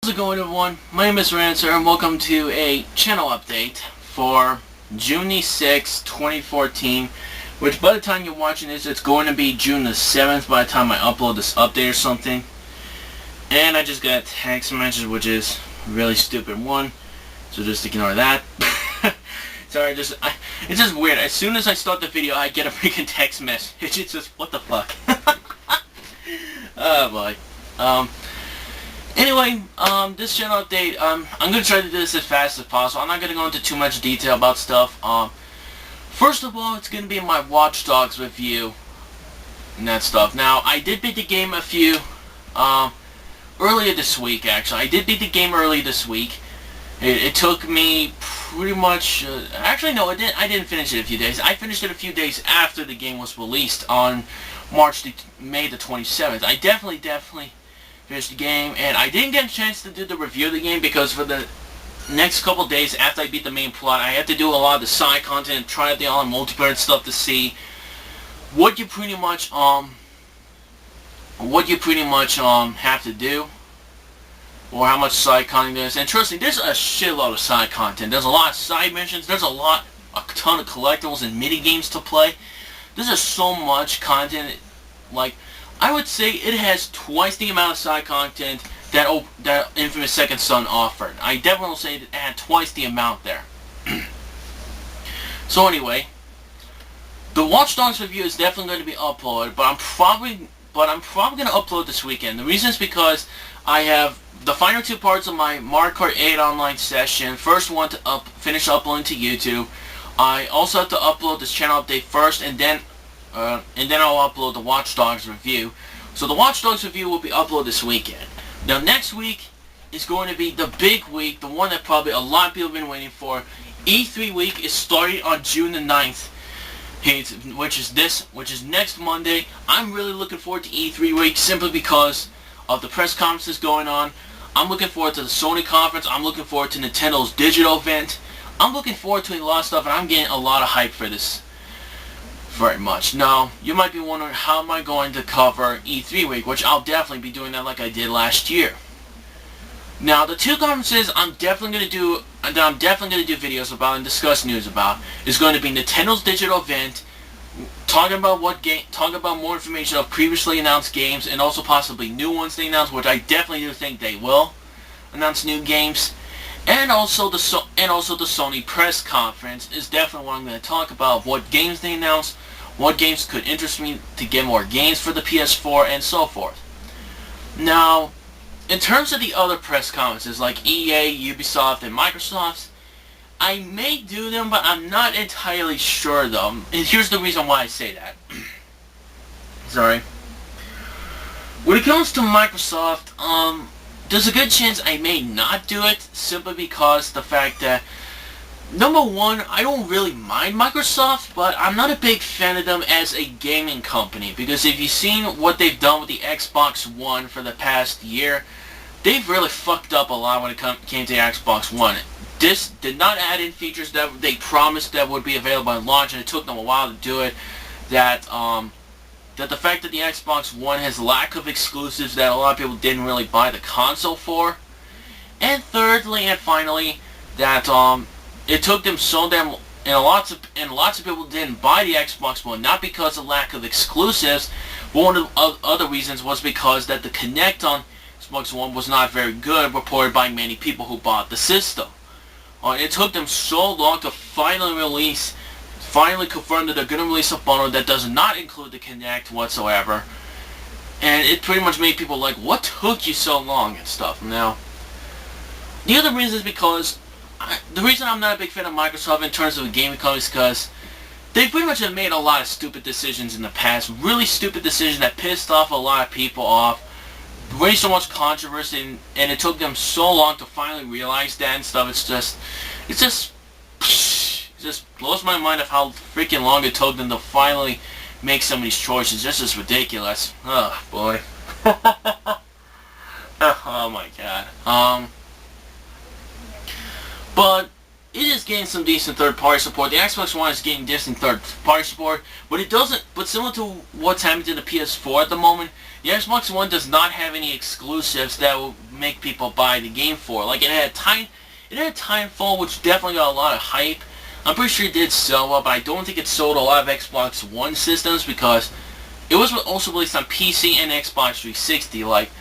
How's it going, everyone? My name is Rancer and welcome to a channel update for June the 6th, 2014, which by the time you're watching this, it's going to be June the 7th by the time I upload this update or something. And I just got a text message, which is a really stupid one, so just ignore that. Sorry, it's just weird. As soon as I start the video, I get a freaking text message. It's just, what the fuck? Oh boy. Anyway, this channel update, I'm going to try to do this as fast as possible. I'm not going to go into too much detail about stuff. First of all, it's going to be my Watch Dogs review and that stuff. Now, I did beat the game earlier this week, actually. I did beat the game early this week. It took me pretty much, actually no, I didn't finish it a few days. I finished it a few days after the game was released on May the 27th. I definitely finished the game, and I didn't get a chance to do the review of the game because for the next couple days after I beat the main plot, I had to do a lot of the side content and try out the online multiplayer and stuff to see what you pretty much have to do, or how much side content there is. And trust me, there's a shitload of side content. There's a lot of side missions. There's a ton of collectibles and mini games to play. There's just so much content. Like, I would say it has twice the amount of side content that Infamous Second Son offered. I definitely will say it had twice the amount there. So anyway, the Watch Dogs review is definitely going to be uploaded, but I'm probably going to upload this weekend. The reason is because I have the final two parts of my Mario Kart 8 online session. First one to finish uploading to YouTube. I also have to upload this channel update first, and then I'll upload the Watch Dogs review. So the Watch Dogs review will be uploaded this weekend. Now next week is going to be the big week, the one that probably a lot of people have been waiting for. E3 week is starting on June the 9th, which is next Monday. I'm really looking forward to E3 week simply because of the press conferences going on. I'm looking forward to the Sony conference. I'm looking forward to Nintendo's digital event. I'm looking forward to a lot of stuff, and I'm getting a lot of hype for this. Very much. Now, you might be wondering how am I going to cover E3 week, which I'll definitely be doing that like I did last year. Now, the two conferences I'm definitely going to do videos about and discuss news about is going to be Nintendo's digital event, talking about more information of previously announced games and also possibly new ones they announced, which I definitely do think they will announce new games. And also the Sony press conference is definitely what I'm going to talk about. What games they announced, what games could interest me to get more games for the PS4, and so forth. Now, in terms of the other press conferences like EA, Ubisoft, and Microsoft, I may do them, but I'm not entirely sure though. And here's the reason why I say that. Sorry. When it comes to Microsoft, there's a good chance I may not do it simply because the fact that, number one, I don't really mind Microsoft, but I'm not a big fan of them as a gaming company, because if you've seen what they've done with the Xbox One for the past year, they've really fucked up a lot when it came to the Xbox One. This did not add in features that they promised that would be available at launch, and it took them a while to do it. That the fact that the Xbox One has lack of exclusives that a lot of people didn't really buy the console for. And thirdly and finally, that it took them so damn, and lots of people didn't buy the Xbox One, not because of lack of exclusives, but one of the other reasons was because that the Kinect on Xbox One was not very good, reported by many people who bought the system. It took them so long to finally confirm that they're going to release a bundle that does not include the Kinect whatsoever. And it pretty much made people like, what took you so long and stuff. Now, the other reason is because, the reason I'm not a big fan of Microsoft in terms of the gaming company is because they pretty much have made a lot of stupid decisions in the past. Really stupid decisions that pissed off a lot of people off. Raised so much controversy, and it took them so long to finally realize that and stuff. It just blows my mind of how freaking long it took them to finally make some of these choices. This is ridiculous. Oh boy. Oh my god. But it is getting some decent third-party support. The Xbox One is getting decent third-party support, but it doesn't. But similar to what's happening to the PS4 at the moment, the Xbox One does not have any exclusives that will make people buy the game for. Like it had Titanfall, which definitely got a lot of hype. I'm pretty sure it did sell well, but I don't think it sold a lot of Xbox One systems because it was also released on PC and Xbox 360. Like,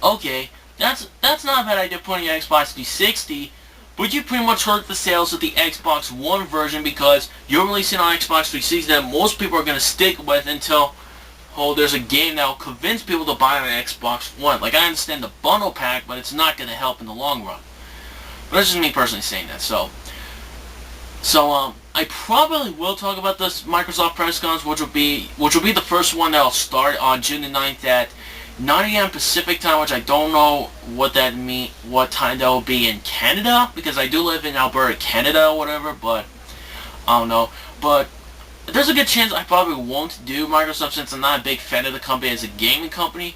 okay, that's not a bad idea putting an Xbox 360, but you pretty much hurt the sales of the Xbox One version because you're releasing on Xbox 360 that most people are going to stick with until there's a game that will convince people to buy an Xbox One. Like, I understand the bundle pack, but it's not going to help in the long run. But that's just me personally saying that. So I probably will talk about this Microsoft press conference, which will be the first one that'll start on June the 9th at 9 a.m. Pacific time, which I don't know what time that will be in Canada, because I do live in Alberta, Canada, or whatever, but I don't know. But there's a good chance I probably won't do Microsoft since I'm not a big fan of the company as a gaming company.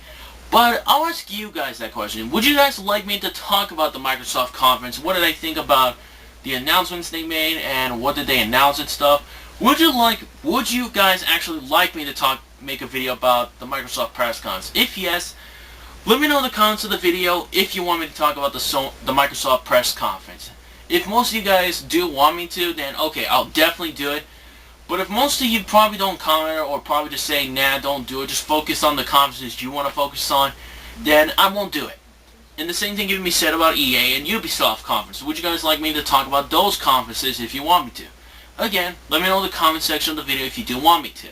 But I'll ask you guys that question. Would you guys like me to talk about the Microsoft conference? What did I think about the announcements they made and what did they announce and stuff? Would you guys actually like me to make a video about the Microsoft press conference? If yes, let me know in the comments of the video if you want me to talk about the Microsoft press conference. If most of you guys do want me to, then okay, I'll definitely do it. But if most of you probably don't comment or probably just say, nah, don't do it, just focus on the conferences you want to focus on, then I won't do it. And the same thing can be said about EA and Ubisoft conference. Would you guys like me to talk about those conferences if you want me to? Again, let me know in the comment section of the video if you do want me to.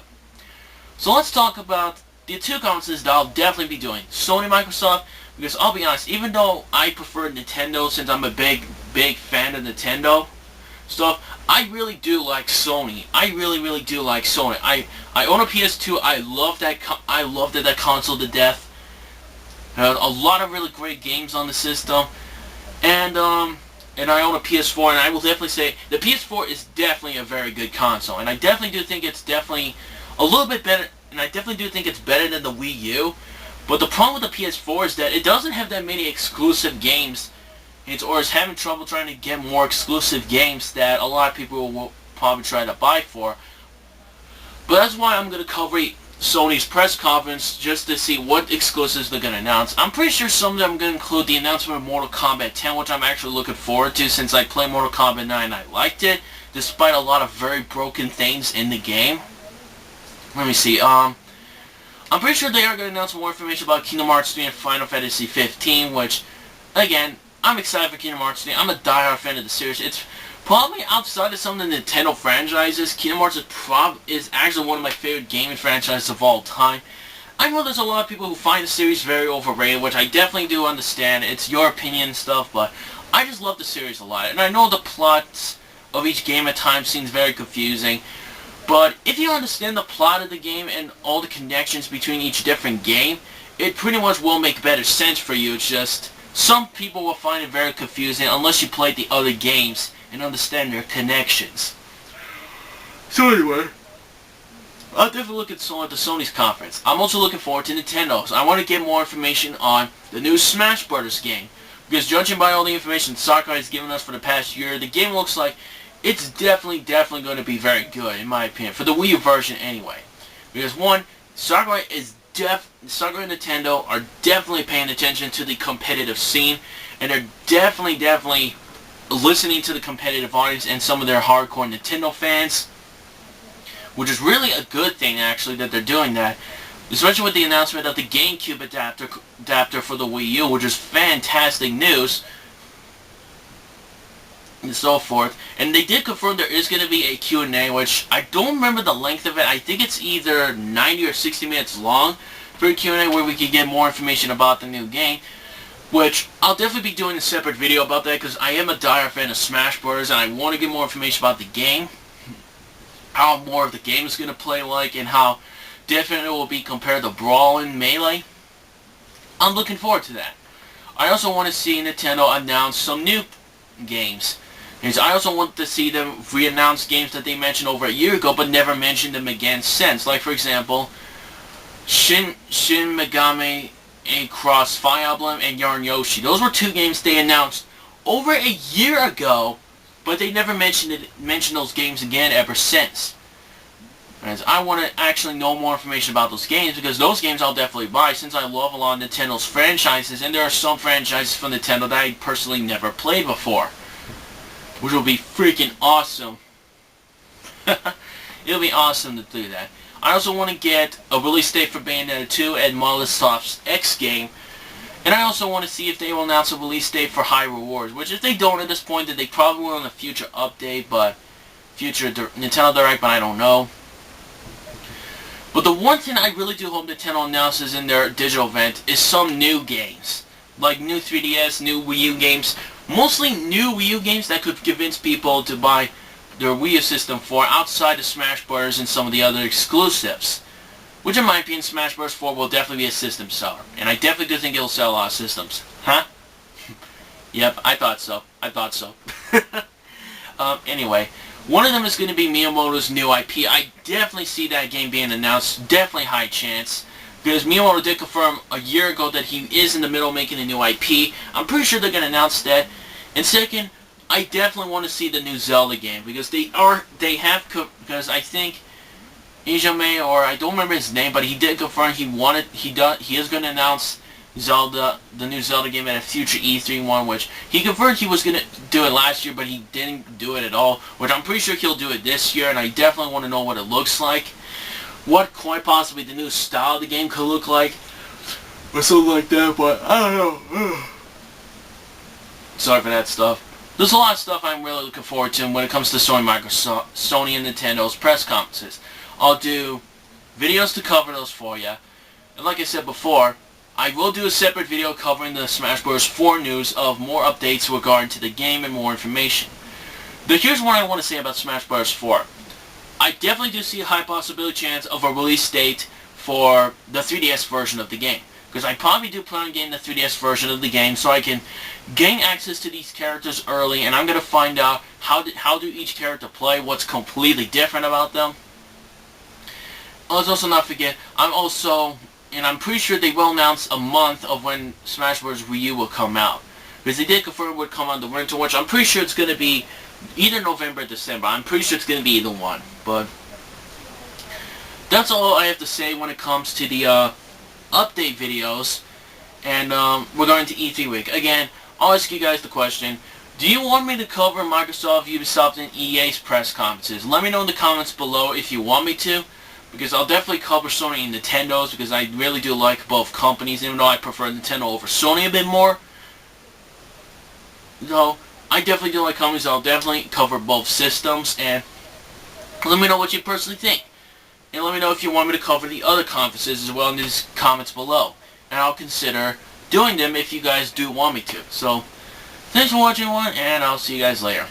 So let's talk about the two conferences that I'll definitely be doing. Sony, Microsoft, because I'll be honest, even though I prefer Nintendo since I'm a big fan of Nintendo stuff, I really do like Sony. I really do like Sony. I own a PS2. I love that console to death. A lot of really great games on the system, and I own a PS4, and I will definitely say the PS4 is definitely a very good console, and I definitely do think it's definitely a little bit better, and I definitely do think it's better than the Wii U. But the problem with the PS4 is that it doesn't have that many exclusive games, or is having trouble trying to get more exclusive games that a lot of people will probably try to buy for. But that's why I'm going to cover Sony's press conference just to see what exclusives they're going to announce. I'm pretty sure some of them are going to include the announcement of Mortal Kombat 10, which I'm actually looking forward to since I played Mortal Kombat 9 and I liked it, despite a lot of very broken things in the game. Let me see. I'm pretty sure they are going to announce more information about Kingdom Hearts 3 and Final Fantasy 15, which, again, I'm excited for Kingdom Hearts 3. I'm a diehard fan of the series. It's probably outside of some of the Nintendo franchises, Kingdom Hearts is actually one of my favorite gaming franchises of all time. I know there's a lot of people who find the series very overrated, which I definitely do understand. It's your opinion and stuff, but I just love the series a lot. And I know the plots of each game at times seems very confusing, but if you understand the plot of the game and all the connections between each different game, it pretty much will make better sense for you. It's just some people will find it very confusing unless you play the other games and understand their connections. So anyway, I'll definitely look at the Sony's conference. I'm also looking forward to Nintendo's. I want to get more information on the new Smash Brothers game, because judging by all the information Sakurai has given us for the past year, the game looks like it's definitely going to be very good, in my opinion, for the Wii U version anyway. Because one, Sakurai and Nintendo are definitely paying attention to the competitive scene, and they're definitely listening to the competitive audience and some of their hardcore Nintendo fans, which is really a good thing actually that they're doing that, especially with the announcement of the GameCube adapter for the Wii U, which is fantastic news, and so forth. And they did confirm there is going to be a Q&A, which I don't remember the length of it. I think it's either 90 or 60 minutes long for a Q&A where we can get more information about the new game, which I'll definitely be doing a separate video about that because I am a diehard fan of Smash Bros. And I want to get more information about the game, how more of the game is going to play like, and how different it will be compared to Brawl and Melee. I'm looking forward to that. I also want to see Nintendo announce some new games. And I also want to see them re-announce games that they mentioned over a year ago but never mentioned them again since. Like, for example, Shin Megami Cross Fire Emblem and Yarn Yoshi. Those were two games they announced over a year ago, but they never mentioned those games again ever since. As I want to actually know more information about those games, because those games I'll definitely buy since I love a lot of Nintendo's franchises, and there are some franchises from Nintendo that I personally never played before, which will be freaking awesome. It'll be awesome to do that. I also want to get a release date for Bayonetta 2 and Ubisoft's X game, and I also want to see if they will announce a release date for Hyrule Wars, which if they don't at this point, then they probably will in a future update, but future Nintendo Direct, but I don't know. But the one thing I really do hope Nintendo announces in their digital event is some new games. Like new 3DS, new Wii U games. Mostly new Wii U games that could convince people to buy their Wii U system for outside of Smash Bros. And some of the other exclusives. Which in my opinion, Smash Bros. 4 will definitely be a system seller. And I definitely do think it'll sell a lot of systems. Huh? Yep, I thought so. Anyway. One of them is going to be Miyamoto's new IP. I definitely see that game being announced. Definitely high chance. Because Miyamoto did confirm a year ago that he is in the middle of making a new IP. I'm pretty sure they're going to announce that. And second, I definitely want to see the new Zelda game. Because because I think Ijame, or I don't remember his name, but he did confirm he is going to announce Zelda, the new Zelda game at a future E3 one, which he confirmed he was going to do it last year, but he didn't do it at all, which I'm pretty sure he'll do it this year, and I definitely want to know what it looks like. What quite possibly the new style of the game could look like, or something like that, but I don't know. Sorry for that stuff. There's a lot of stuff I'm really looking forward to when it comes to Sony, Microsoft, Sony and Nintendo's press conferences. I'll do videos to cover those for you, and like I said before, I will do a separate video covering the Smash Bros. 4 news of more updates regarding to the game and more information. Here's what I want to say about Smash Bros. 4. I definitely do see a high possibility chance of a release date for the 3DS version of the game. Because I probably do plan on getting the 3DS version of the game so I can gain access to these characters early, and I'm going to find out how do each character play, what's completely different about them. Let's also not forget, I'm pretty sure they will announce a month of when Smash Bros. Wii U will come out. Because they did confirm it would come on the winter, which I'm pretty sure it's going to be either November or December. I'm pretty sure it's going to be either one. But that's all I have to say when it comes to the update videos. And we're going to E3 week. Again, I'll ask you guys the question. Do you want me to cover Microsoft, Ubisoft, and EA's press conferences? Let me know in the comments below if you want me to. Because I'll definitely cover Sony and Nintendo's, because I really do like both companies, even though I prefer Nintendo over Sony a bit more. So, I definitely do like companies, I'll definitely cover both systems, and let me know what you personally think. And let me know if you want me to cover the other conferences as well in these comments below. And I'll consider doing them if you guys do want me to. So, thanks for watching, everyone, and I'll see you guys later.